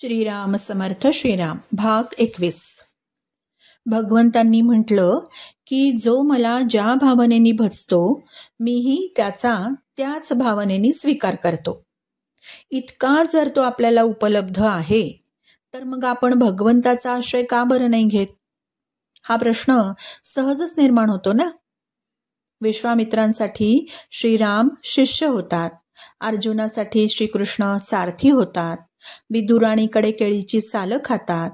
श्रीराम समर्थ श्रीराम भाग 21. भगवंतांनी म्हटलं की जो मला ज्या भावनेने भजतो मीही त्याचा त्याच भावनेने स्वीकार करतो. इतका जर तो आपल्याला उपलब्ध आहे तर मग आपण भगवंताचा आश्रय का बरं नाही घेत? हा प्रश्न सहजच निर्माण होतो ना. विश्वामित्रांसाठी श्रीराम शिष्य होतात, अर्जुनासाठी श्रीकृष्ण सारथी होतात, विदुराणीकडे केळीची सालं खातात.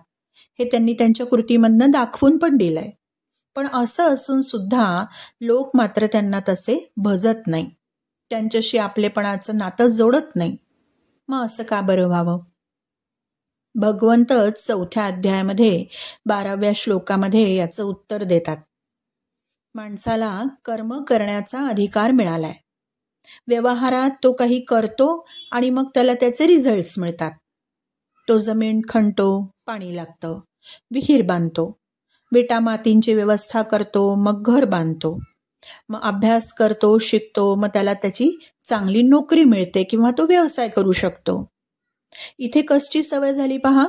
हे त्यांनी त्यांच्या कृतीमधनं दाखवून पण दिलंय. पण असं असून सुद्धा लोक मात्र त्यांना तसे भजत नाही, त्यांच्याशी आपलेपणाचं नातं जोडत नाही. मग असं का बरं व्हावं? भगवंतच 4थ्या अध्यायामध्ये 12व्या श्लोकामध्ये याचं उत्तर देतात. माणसाला कर्म करण्याचा अधिकार मिळालाय. व्यवहारात तो काही करतो आणि मग त्याला त्याचे रिझल्ट्स मिळतात. तो जमीन खणतो, पाणी लागतं, विहीर बांधतो, विटा मातींची व्यवस्था करतो, मग घर बांधतो, मग अभ्यास करतो, शिकतो, मग त्याला त्याची चांगली नोकरी मिळते किंवा तो व्यवसाय करू शकतो. इथे कसची सवय झाली पहा.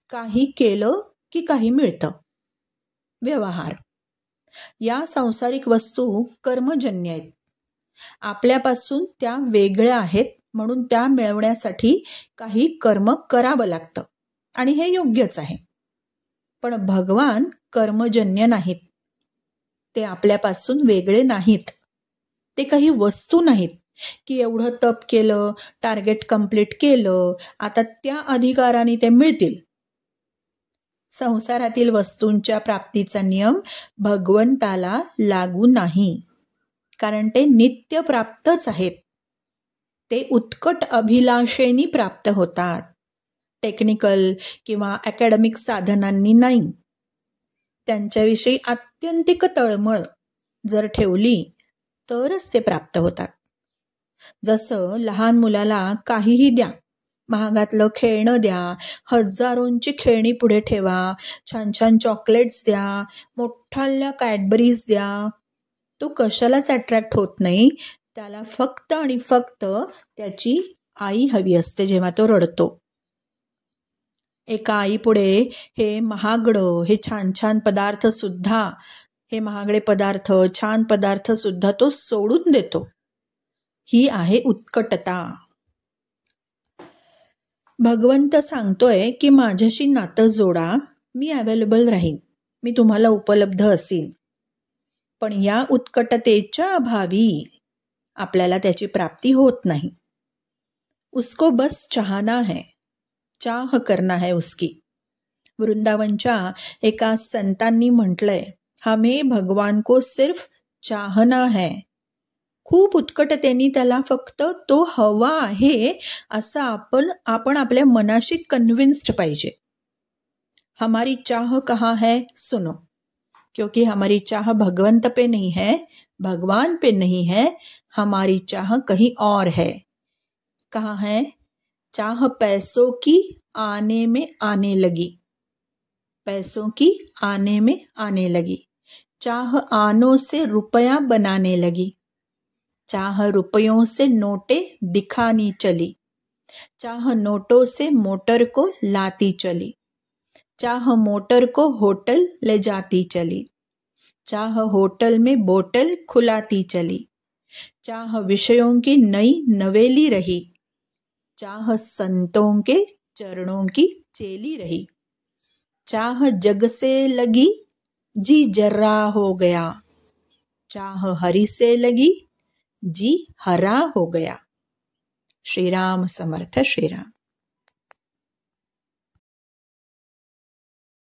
काही केलं की काही मिळतं. व्यवहार या सांसारिक वस्तू कर्मजन्य आहेत. आपल्यापासून त्या वेगळ्या आहेत, म्हणून त्या मिळवण्यासाठी काही कर्म करावं लागतं आणि हे योग्यच आहे. पण भगवान कर्मजन्य नाहीत. ते आपल्यापासून वेगळे नाहीत. ते काही वस्तू नाहीत की एवढं तप केलं, टार्गेट कंप्लीट केलं, आता त्या अधिकाराने ते मिळतील. संसारातील वस्तूंच्या प्राप्तीचा नियम भगवंताला लागू नाही, कारण ते नित्य प्राप्तच आहेत. ते उत्कट अभिलाषेनी प्राप्त होतात, टेक्निकल किंवा अकॅडमिक साधनांनी नाही. त्यांच्याविषयी आत्यंतिक तळमळ जर ठेवली तरच ते प्राप्त होतात. जसं लहान मुलाला काहीही द्या, महागातलं खेळणं द्या, हजारोंची खेळणी पुढे ठेवा, छान छान चॉकलेट्स द्या, मोठाल्या कॅडबरीज द्या, तो कशालाच अट्रॅक्ट होत नाही. त्याला फक्त आणि फक्त त्याची आई हवी असते जेव्हा तो रडतो. एका आईपुढे हे महागडं, हे छान छान पदार्थ सुद्धा, हे महागडे पदार्थ, छान पदार्थ सुद्धा तो सोडून देतो. ही आहे उत्कटता. भगवंत सांगतोय की माझ्याशी नातं जोडा, मी अवेलेबल राहीन, मी तुम्हाला उपलब्ध असीन. पण या उत्कटतेच्या अभावी आपल्याला त्याची प्राप्ती होत नाही. उसको बस चाहना है, चाह करना है उसकी. वृंदावनच्या एका संतांनी म्हटलंय, हमें भगवान को सिर्फ चाहना है. खूप उत्कटतेने त्याला फक्त तो हवा आहे असं आपण आपल्या मनाशी कन्विन्स्ड पाहिजे. हमारी चाह कहाँ है सुनो, क्योंकि हमारी चाह भगवंत पे नहीं है, भगवान पे नहीं है, हमारी चाह कहीं और है. कहाँ है? चाह पैसों की आने में आने लगी, पैसों की आने में आने लगी. चाह आनों से रुपया बनाने लगी, चाह रुपयों से नोटे दिखानी चली, चाह नोटों से मोटर को लाती चली, चाह मोटर को होटल ले जाती चली, चाह होटल में बोतल खुलाती चली, चाह विषयों की नई नवेली रही, चाह संतों के चरणों की चेली रही, चाह जग से लगी जी जर्रा हो गया, चाह हरि से लगी जी हरा हो गया. श्रीराम समर्थ श्रीराम.